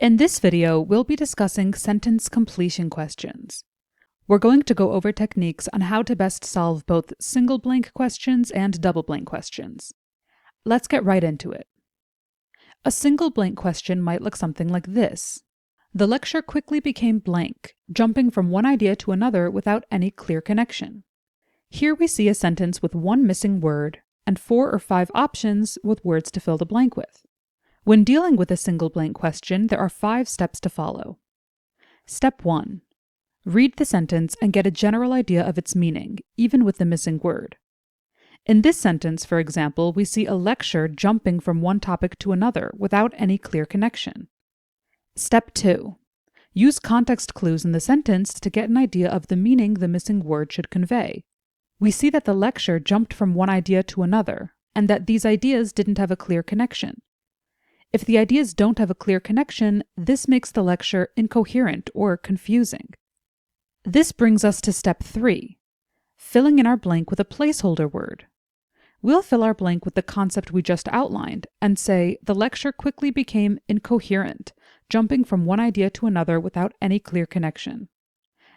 In this video, we'll be discussing sentence completion questions. We're going to go over techniques on how to best solve both single blank questions and double blank questions. Let's get right into it. A single blank question might look something like this. The lecture quickly became blank, jumping from one idea to another without any clear connection. Here we see a sentence with one missing word and 4 or 5 options with words to fill the blank with. When dealing with a single blank question, there are 5 steps to follow. Step 1. Read the sentence and get a general idea of its meaning, even with the missing word. In this sentence, for example, we see a lecture jumping from one topic to another without any clear connection. Step 2. Use context clues in the sentence to get an idea of the meaning the missing word should convey. We see that the lecture jumped from one idea to another, and that these ideas didn't have a clear connection. If the ideas don't have a clear connection, this makes the lecture incoherent or confusing. This brings us to step 3, filling in our blank with a placeholder word. We'll fill our blank with the concept we just outlined and say the lecture quickly became incoherent, jumping from one idea to another without any clear connection.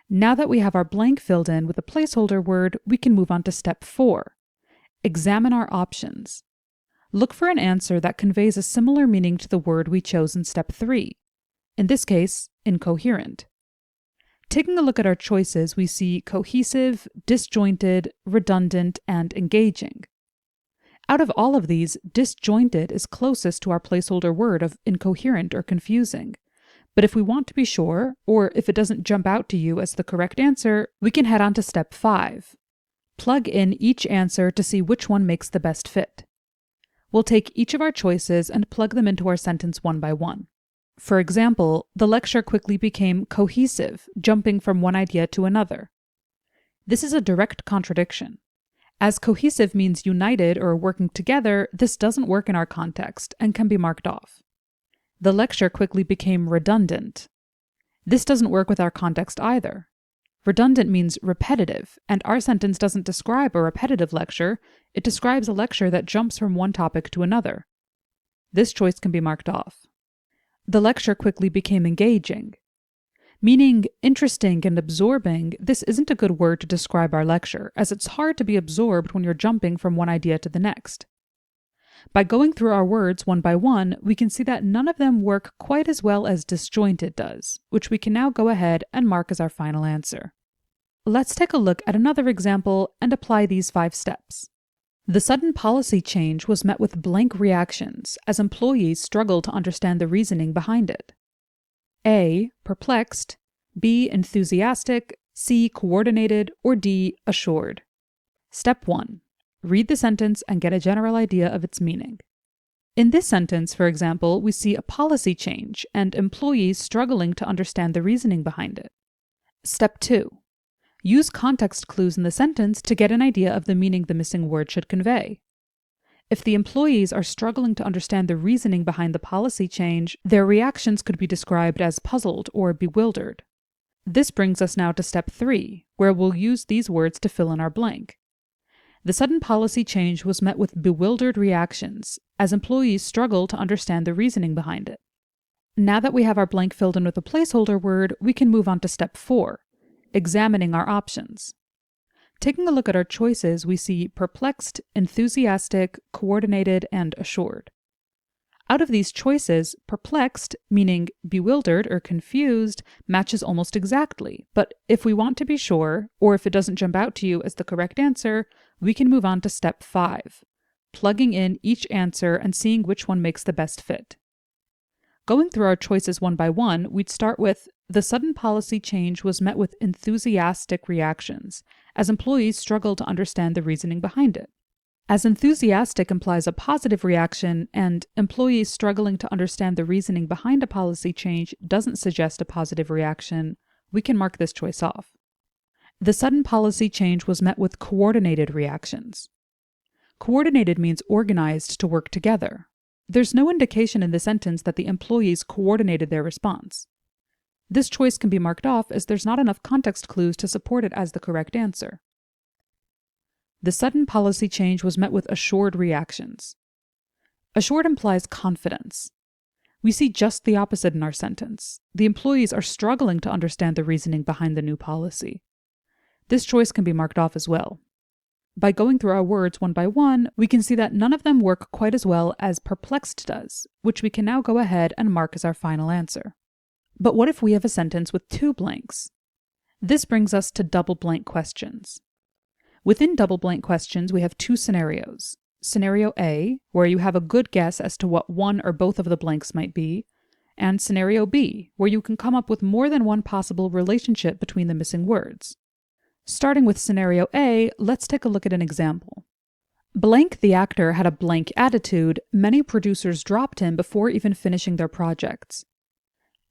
Now that we have our blank filled in with a placeholder word, we can move on to step 4. Examine our options. Look for an answer that conveys a similar meaning to the word we chose in step 3. In this case, incoherent. Taking a look at our choices, we see cohesive, disjointed, redundant, and engaging. Out of all of these, disjointed is closest to our placeholder word of incoherent or confusing. But if we want to be sure, or if it doesn't jump out to you as the correct answer, we can head on to step 5. Plug in each answer to see which one makes the best fit. We'll take each of our choices and plug them into our sentence one by one. For example, the lecture quickly became cohesive, jumping from one idea to another. This is a direct contradiction. As cohesive means united or working together, this doesn't work in our context and can be marked off. The lecture quickly became redundant. This doesn't work with our context either. Redundant means repetitive, and our sentence doesn't describe a repetitive lecture, it describes a lecture that jumps from one topic to another. This choice can be marked off. The lecture quickly became engaging. Meaning interesting and absorbing, this isn't a good word to describe our lecture, as it's hard to be absorbed when you're jumping from one idea to the next. By going through our words one by one, we can see that none of them work quite as well as disjointed does, which we can now go ahead and mark as our final answer. Let's take a look at another example and apply these 5 steps. The sudden policy change was met with blank reactions as employees struggled to understand the reasoning behind it. A. Perplexed, B. Enthusiastic, C. Coordinated, or D. Assured. Step 1. Read the sentence and get a general idea of its meaning. In this sentence, for example, we see a policy change and employees struggling to understand the reasoning behind it. Step 2. Use context clues in the sentence to get an idea of the meaning the missing word should convey. If the employees are struggling to understand the reasoning behind the policy change, their reactions could be described as puzzled or bewildered. This brings us now to step 3, where we'll use these words to fill in our blank. The sudden policy change was met with bewildered reactions, as employees struggle to understand the reasoning behind it. Now that we have our blank filled in with a placeholder word, we can move on to step 4, examining our options. Taking a look at our choices, we see perplexed, enthusiastic, coordinated, and assured. Out of these choices, perplexed, meaning bewildered or confused, matches almost exactly, but if we want to be sure, or if it doesn't jump out to you as the correct answer, we can move on to step 5, plugging in each answer and seeing which one makes the best fit. Going through our choices one by one, we'd start with, the sudden policy change was met with enthusiastic reactions, as employees struggled to understand the reasoning behind it. As enthusiastic implies a positive reaction, and employees struggling to understand the reasoning behind a policy change doesn't suggest a positive reaction, we can mark this choice off. The sudden policy change was met with coordinated reactions. Coordinated means organized to work together. There's no indication in the sentence that the employees coordinated their response. This choice can be marked off as there's not enough context clues to support it as the correct answer. The sudden policy change was met with assured reactions. Assured implies confidence. We see just the opposite in our sentence. The employees are struggling to understand the reasoning behind the new policy. This choice can be marked off as well. By going through our words one by one, we can see that none of them work quite as well as perplexed does, which we can now go ahead and mark as our final answer. But what if we have a sentence with two blanks? This brings us to double blank questions. Within double blank questions, we have two scenarios. Scenario A, where you have a good guess as to what one or both of the blanks might be, and Scenario B, where you can come up with more than one possible relationship between the missing words. Starting with Scenario A, let's take a look at an example. Blank the actor had a blank attitude. Many producers dropped him before even finishing their projects.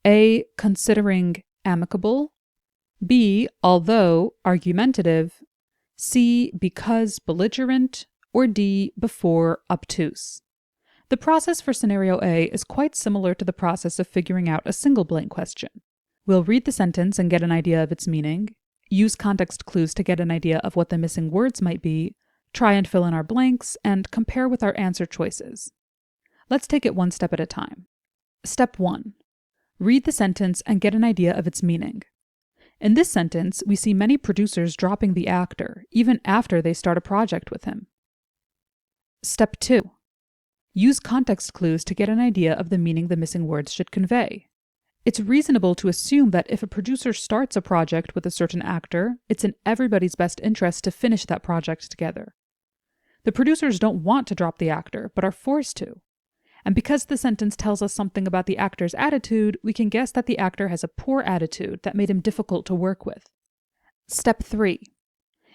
A, considering amicable. B, although argumentative. C, because belligerent. Or D, before obtuse. The process for Scenario A is quite similar to the process of figuring out a single blank question. We'll read the sentence and get an idea of its meaning, use context clues to get an idea of what the missing words might be, try and fill in our blanks, and compare with our answer choices. Let's take it one step at a time. Step 1. Read the sentence and get an idea of its meaning. In this sentence, we see many producers dropping the actor, even after they start a project with him. Step 2. Use context clues to get an idea of the meaning the missing words should convey. It's reasonable to assume that if a producer starts a project with a certain actor, it's in everybody's best interest to finish that project together. The producers don't want to drop the actor, but are forced to. And because the sentence tells us something about the actor's attitude, we can guess that the actor has a poor attitude that made him difficult to work with. Step 3.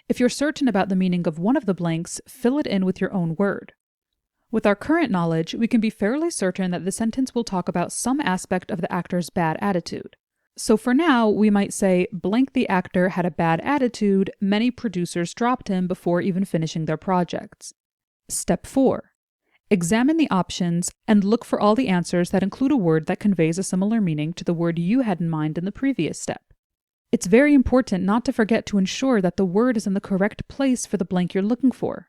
If you're certain about the meaning of one of the blanks, fill it in with your own word. With our current knowledge, we can be fairly certain that the sentence will talk about some aspect of the actor's bad attitude. So for now, we might say, blank the actor had a bad attitude, many producers dropped him before even finishing their projects. Step 4. Examine the options and look for all the answers that include a word that conveys a similar meaning to the word you had in mind in the previous step. It's very important not to forget to ensure that the word is in the correct place for the blank you're looking for.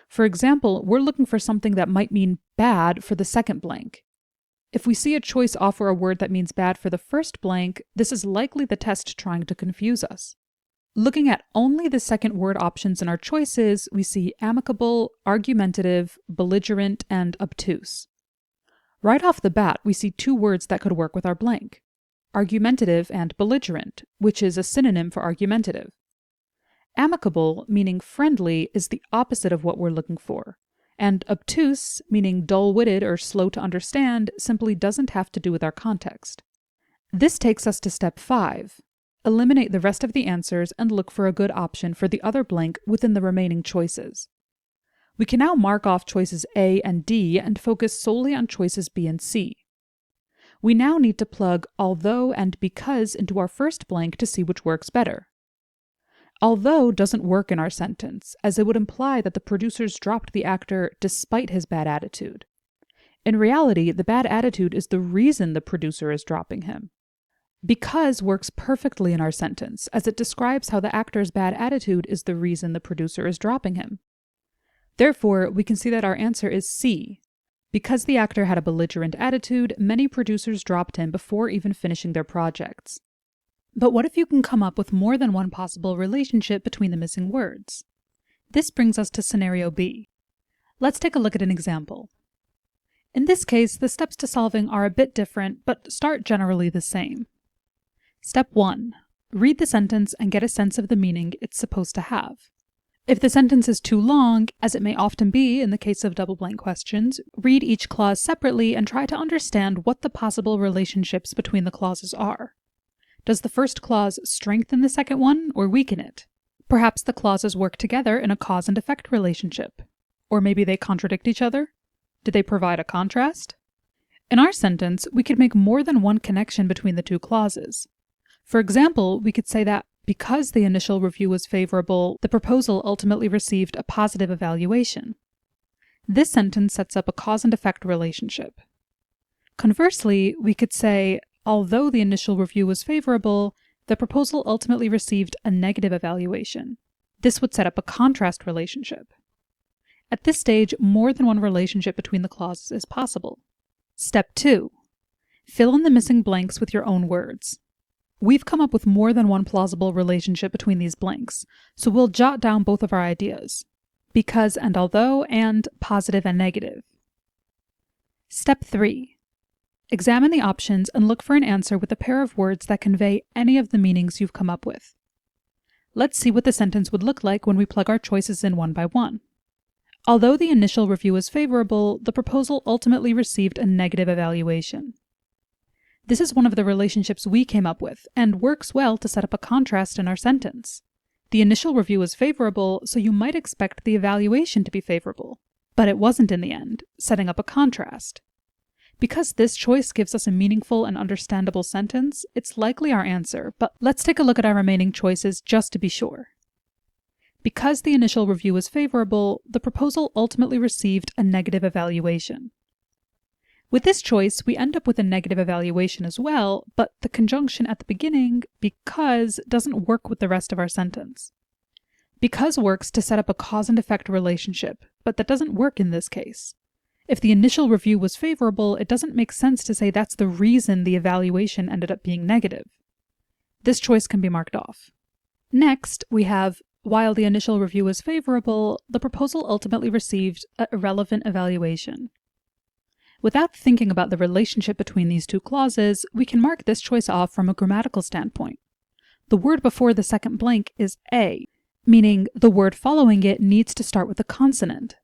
For example, we're looking for something that might mean bad for the second blank. If we see a choice offer a word that means bad for the first blank, this is likely the test trying to confuse us. Looking at only the second word options in our choices, we see amicable, argumentative, belligerent, and obtuse. Right off the bat, we see two words that could work with our blank: argumentative and belligerent, which is a synonym for argumentative. Amicable, meaning friendly, is the opposite of what we're looking for, and obtuse, meaning dull-witted or slow to understand, simply doesn't have to do with our context. This takes us to step 5. Eliminate the rest of the answers and look for a good option for the other blank within the remaining choices. We can now mark off choices A and D and focus solely on choices B and C. We now need to plug although and because into our first blank to see which works better. Although doesn't work in our sentence, as it would imply that the producers dropped the actor despite his bad attitude. In reality, the bad attitude is the reason the producer is dropping him. Because works perfectly in our sentence, as it describes how the actor's bad attitude is the reason the producer is dropping him. Therefore, we can see that our answer is C. Because the actor had a belligerent attitude, many producers dropped him before even finishing their projects. But what if you can come up with more than one possible relationship between the missing words? This brings us to Scenario B. Let's take a look at an example. In this case, the steps to solving are a bit different, but start generally the same. Step 1. Read the sentence and get a sense of the meaning it's supposed to have. If the sentence is too long, as it may often be in the case of double blank questions, read each clause separately and try to understand what the possible relationships between the clauses are. Does the first clause strengthen the second one or weaken it? Perhaps the clauses work together in a cause and effect relationship. Or maybe they contradict each other? Do they provide a contrast? In our sentence, we could make more than one connection between the two clauses. For example, we could say that because the initial review was favorable, the proposal ultimately received a positive evaluation. This sentence sets up a cause and effect relationship. Conversely, we could say, although the initial review was favorable, the proposal ultimately received a negative evaluation. This would set up a contrast relationship. At this stage, more than one relationship between the clauses is possible. Step 2. Fill in the missing blanks with your own words. We've come up with more than one plausible relationship between these blanks, so we'll jot down both of our ideas: because and although, and positive and negative. Step 3. Examine the options and look for an answer with a pair of words that convey any of the meanings you've come up with. Let's see what the sentence would look like when we plug our choices in one by one. Although the initial review was favorable, the proposal ultimately received a negative evaluation. This is one of the relationships we came up with, and works well to set up a contrast in our sentence. The initial review was favorable, so you might expect the evaluation to be favorable. But it wasn't in the end, setting up a contrast. Because this choice gives us a meaningful and understandable sentence, it's likely our answer, but let's take a look at our remaining choices just to be sure. Because the initial review was favorable, the proposal ultimately received a negative evaluation. With this choice, we end up with a negative evaluation as well, but the conjunction at the beginning, because, doesn't work with the rest of our sentence. Because works to set up a cause and effect relationship, but that doesn't work in this case. If the initial review was favorable, it doesn't make sense to say that's the reason the evaluation ended up being negative. This choice can be marked off. Next, we have, while the initial review was favorable, the proposal ultimately received an irrelevant evaluation. Without thinking about the relationship between these two clauses, we can mark this choice off from a grammatical standpoint. The word before the second blank is a, meaning the word following it needs to start with a consonant.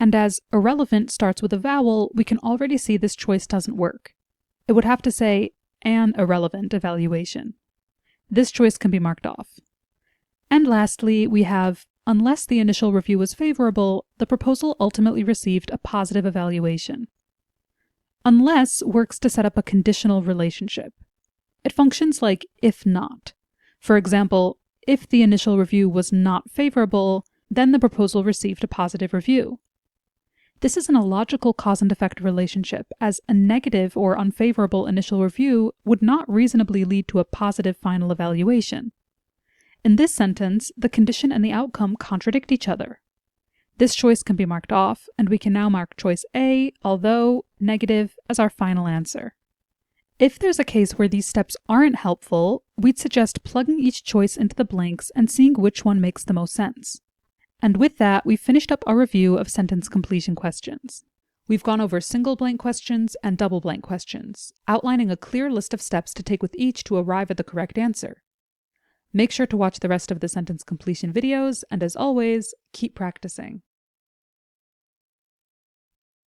And as irrelevant starts with a vowel, we can already see this choice doesn't work. It would have to say an irrelevant evaluation. This choice can be marked off. And lastly, we have, unless the initial review was favorable, the proposal ultimately received a positive evaluation. Unless works to set up a conditional relationship. It functions like if not. For example, if the initial review was not favorable, then the proposal received a positive review. This is an illogical cause and effect relationship, as a negative or unfavorable initial review would not reasonably lead to a positive final evaluation. In this sentence, the condition and the outcome contradict each other. This choice can be marked off, and we can now mark choice A, although, negative, as our final answer. If there's a case where these steps aren't helpful, we'd suggest plugging each choice into the blanks and seeing which one makes the most sense. And with that, we've finished up our review of sentence completion questions. We've gone over single blank questions and double blank questions, outlining a clear list of steps to take with each to arrive at the correct answer. Make sure to watch the rest of the sentence completion videos, and as always, keep practicing.